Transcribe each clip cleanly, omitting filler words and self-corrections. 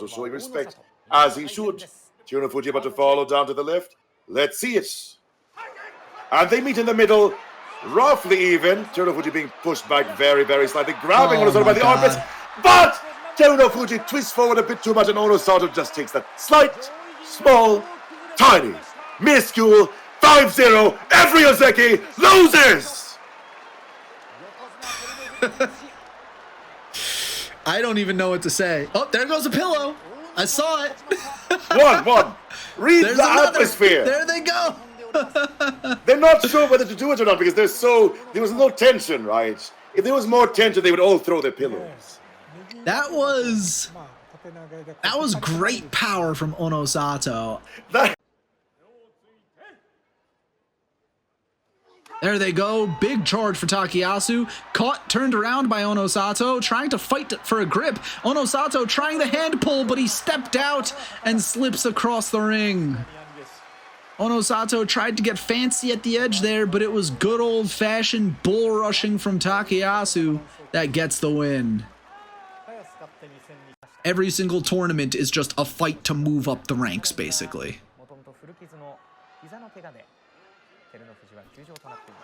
showing respect, as he should. Takerufuji about to follow down to the left. Let's see it. And they meet in the middle, roughly even. Takerufuji being pushed back very, very slightly, grabbing Onosato by the armpits. But Takerufuji twists forward a bit too much, and Onosato just takes that slight, small, tiny, minuscule 5-0. Every Ozeki loses! I don't even know what to say. Oh, there goes a pillow. I saw it. One. Read the atmosphere. There they go. They're not sure whether to do it or not because there was no tension, right? If there was more tension, they would all throw their pillows. That was great power from Onosato. There they go. Big charge for Takayasu. Caught, turned around by Onosato, trying to fight for a grip. Onosato trying the hand pull, but he stepped out and slips across the ring. Onosato tried to get fancy at the edge there, but it was good old-fashioned bull rushing from Takayasu that gets the win. Every single tournament is just a fight to move up the ranks, basically.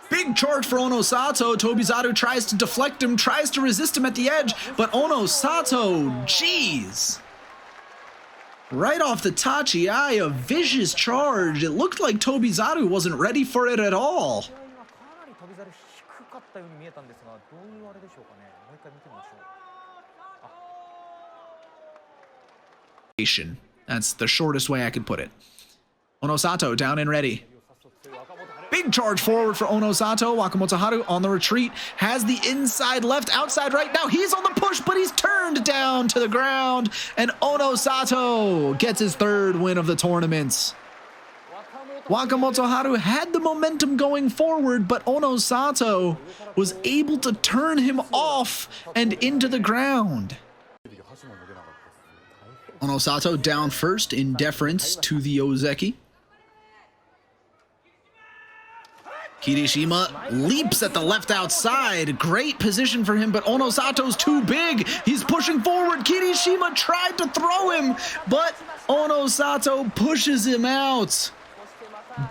Big charge for Onosato. Tobizaru tries to deflect him, tries to resist him at the edge, but Onosato, jeez. Right off the Tachi, a vicious charge. It looked like Tobizaru wasn't ready for it at all. That's the shortest way I could put it. Onosato down and ready. Big charge forward for Onosato. Wakamoto Haru on the retreat. Has the inside left, outside right. Now he's on the push, but he's turned down to the ground. And Onosato gets his third win of the tournament. Wakamoto Haru had the momentum going forward, but Onosato was able to turn him off and into the ground. Onosato down first in deference to the Ozeki. Kirishima leaps at the left outside. Great position for him, but Onosato's too big. He's pushing forward. Kirishima tried to throw him, but Onosato pushes him out.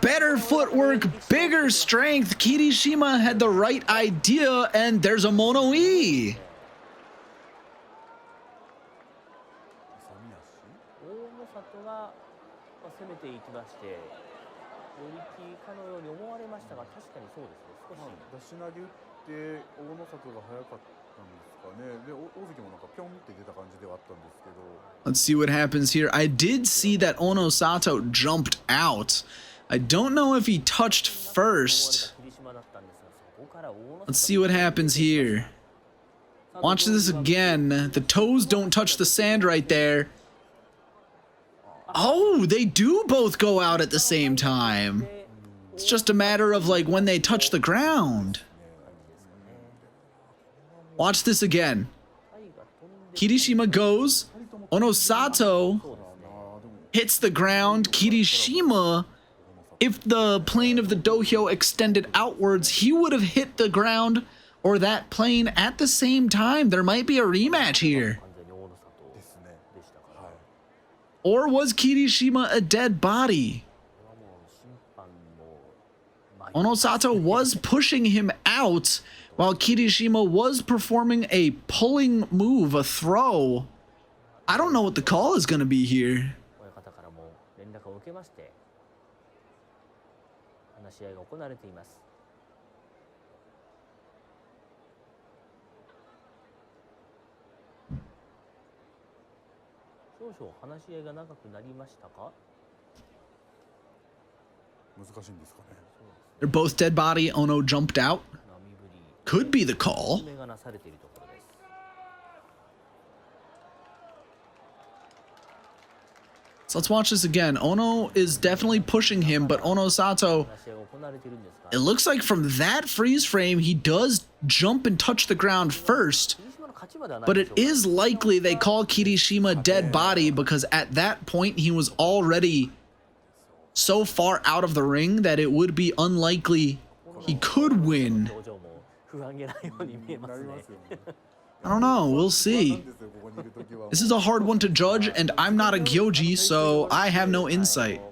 Better footwork, bigger strength. Kirishima had the right idea, and there's a mono-e. Let's see what happens here. I did see that Onosato jumped out. I don't know if he touched first. Let's see what happens here. Watch this again. The toes don't touch the sand right there. Oh, they do both go out at the same time. It's just a matter of like when they touch the ground. Watch this again. Kirishima goes. Onosato hits the ground. Kirishima, if the plane of the dohyo extended outwards, he would have hit the ground or that plane at the same time. There might be a rematch here. Or was Kirishima a dead body? Onosato was pushing him out while Kirishima was performing a pulling move, a throw. I don't know what the call is going to be here. They're both dead body. Ono jumped out. Could be the call. So let's watch this again. Ono is definitely pushing him, but Onosato, it looks like from that freeze frame, he does jump and touch the ground first. But it is likely they call Kirishima dead body because at that point he was already so far out of the ring that it would be unlikely he could win. I don't know. We'll see. This is a hard one to judge, and I'm not a gyoji, so I have no insight.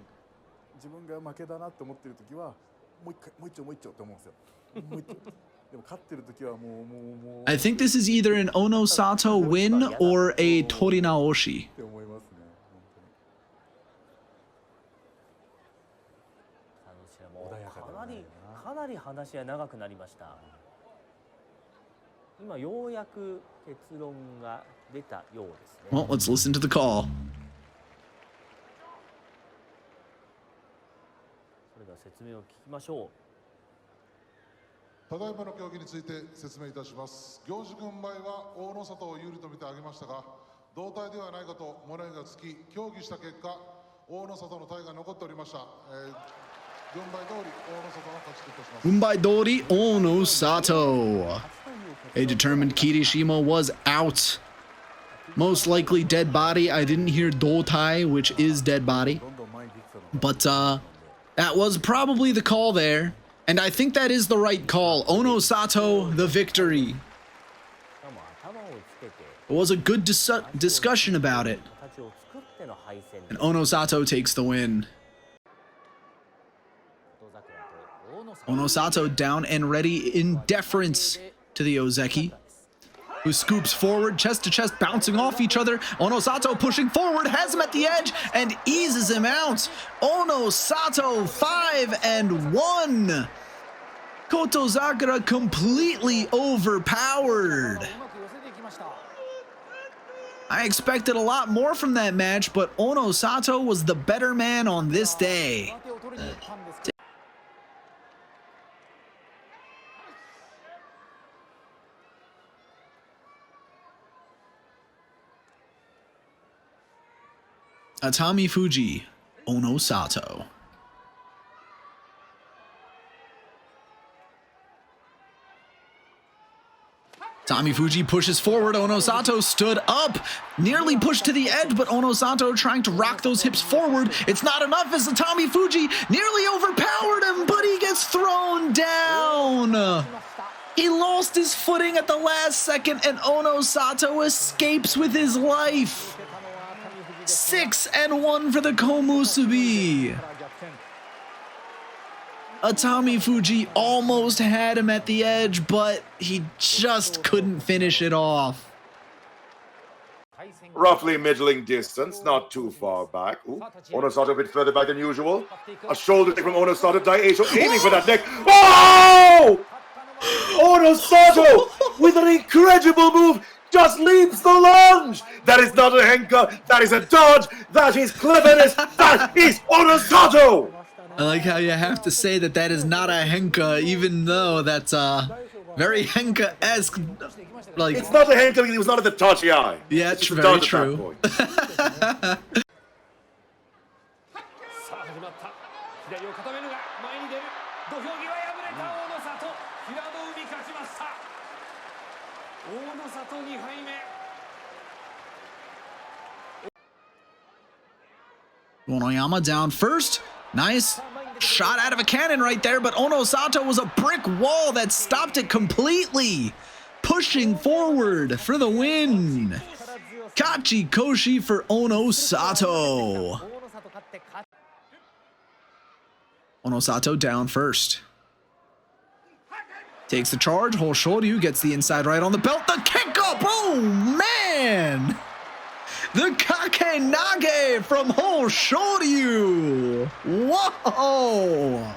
I think this is either an Onosato win or a Torinaoshi. かなり話は長くなりました。今ようやく結論が出たようですね。 Well, let's listen to the call. それでは説明を聞きましょう。ただいまの競技について説明いたします。行司軍配は大野里を有利と見て挙げましたが、同体ではないかと物言いがつき、協議した結果、大野里の体が残っておりました。軍配通り大野里の勝ちといたします。 By Dori Onosato. A determined Kirishima was out. Most likely dead body. I didn't hear Dotai, which is dead body. But that was probably the call there. And I think that is the right call. Onosato, the victory. It was a good discussion about it. And Onosato takes the win. Onosato down and ready in deference to the Ozeki, who scoops forward, chest to chest, bouncing off each other. Onosato pushing forward, has him at the edge, and eases him out. Onosato 5-1. Kotozakura completely overpowered. I expected a lot more from that match, but Onosato was the better man on this day. Takerufuji, Onosato. Takerufuji pushes forward. Onosato stood up, nearly pushed to the edge, but Onosato trying to rock those hips forward. It's not enough as Takerufuji nearly overpowered him, but he gets thrown down. He lost his footing at the last second, and Onosato escapes with his life. 6-1 for the Komusubi. Takerufuji almost had him at the edge, but he just couldn't finish it off. Roughly middling distance, not too far back. Ooh, Onosato a bit further back than usual. A shoulder kick from Onosato. Daieisho aiming for that neck. Oh! Onosato with an incredible move just leaps the lunge. That is not a henka. That is a dodge. That is cleverness. That is Onosato. I like how you have to say that that is not a henka, even though that's very henka-esque. Like, it's not a henka because he was not at the touchy eye. Yeah, it's very true. Onoyama down first. Nice shot out of a cannon right there, but Onosato was a brick wall that stopped it completely. Pushing forward for the win. Kachi Koshi for Onosato. Onosato down first. Takes the charge. Hoshoryu gets the inside right on the belt. The kick up. Oh, man. The Kakenage from Hoshoryu. Whoa.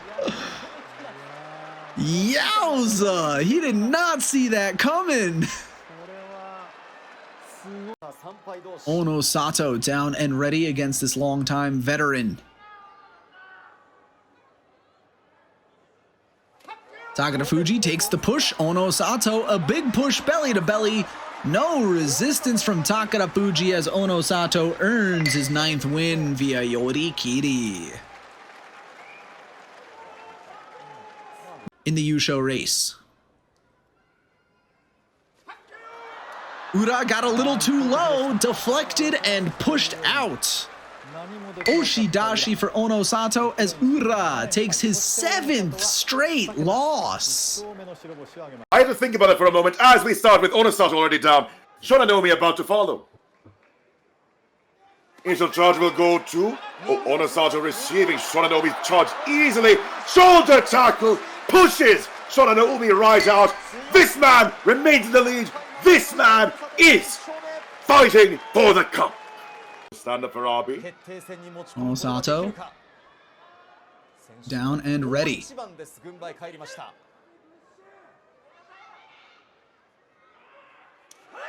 Yowza. He did not see that coming. Onosato down and ready against this longtime veteran. Takerufuji takes the push. Onosato, a big push belly to belly. No resistance from Takerufuji as Onosato earns his 9th win via Yorikiri. In the Yusho race. Ura got a little too low, deflected, and pushed out. Oshidashi for Onosato as Ura takes his 7th straight loss. I had to think about it for a moment as we start with Onosato already down. Shonanomi about to follow. Initial charge will go to Onosato receiving Shonanomi's charge easily. Shoulder tackle pushes Shonanomi right out. This man remains in the lead. This man is fighting for the cup. Stand up for Abi. Onosato down and ready.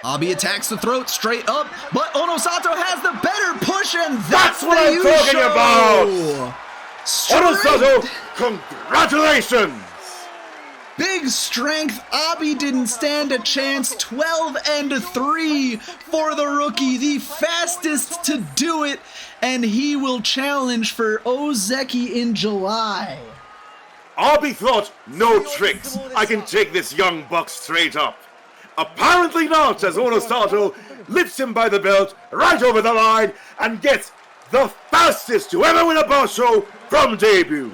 Abi attacks the throat straight up, but Onosato has the better push, and that's what I'm talking about! Onosato, congratulations! Big strength. Abi didn't stand a chance. 12-3 for the rookie, the fastest to do it, and he will challenge for Ozeki in July. Abi thought, no tricks. I can take this young buck straight up. Apparently not, as Onosato lifts him by the belt right over the line and gets the fastest to ever win a Basho from debut.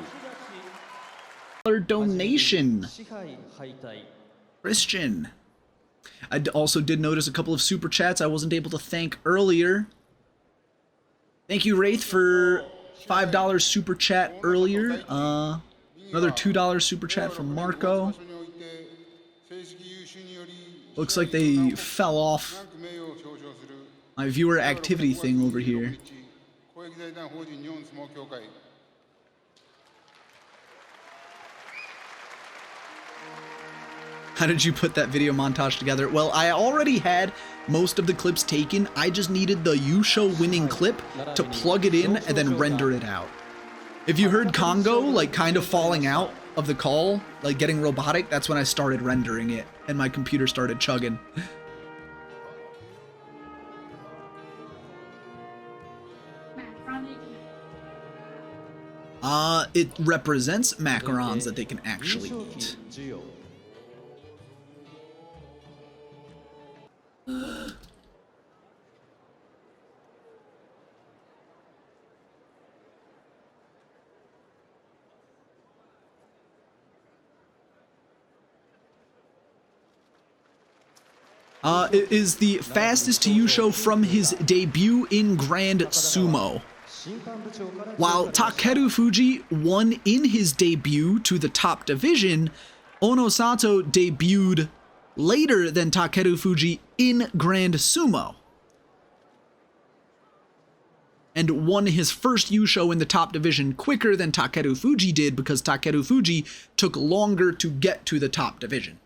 Donation. Christian. I also did notice a couple of super chats I wasn't able to thank earlier. Thank you, Wraith, for $5 super chat earlier. Another $2 super chat from Marco. Looks like they fell off my viewer activity thing over here. How did you put that video montage together? Well, I already had most of the clips taken. I just needed the Yusho winning clip to plug it in and then render it out. If you heard Congo like kind of falling out of the call, like getting robotic, that's when I started rendering it and my computer started chugging. It represents macarons that they can actually eat. It is the fastest to Yusho from his debut in Grand Sumo. While Takerufuji won in his debut to the top division, Onosato debuted later than Takerufuji in Grand Sumo and won his first Yusho in the top division quicker than Takerufuji did because Takerufuji took longer to get to the top division.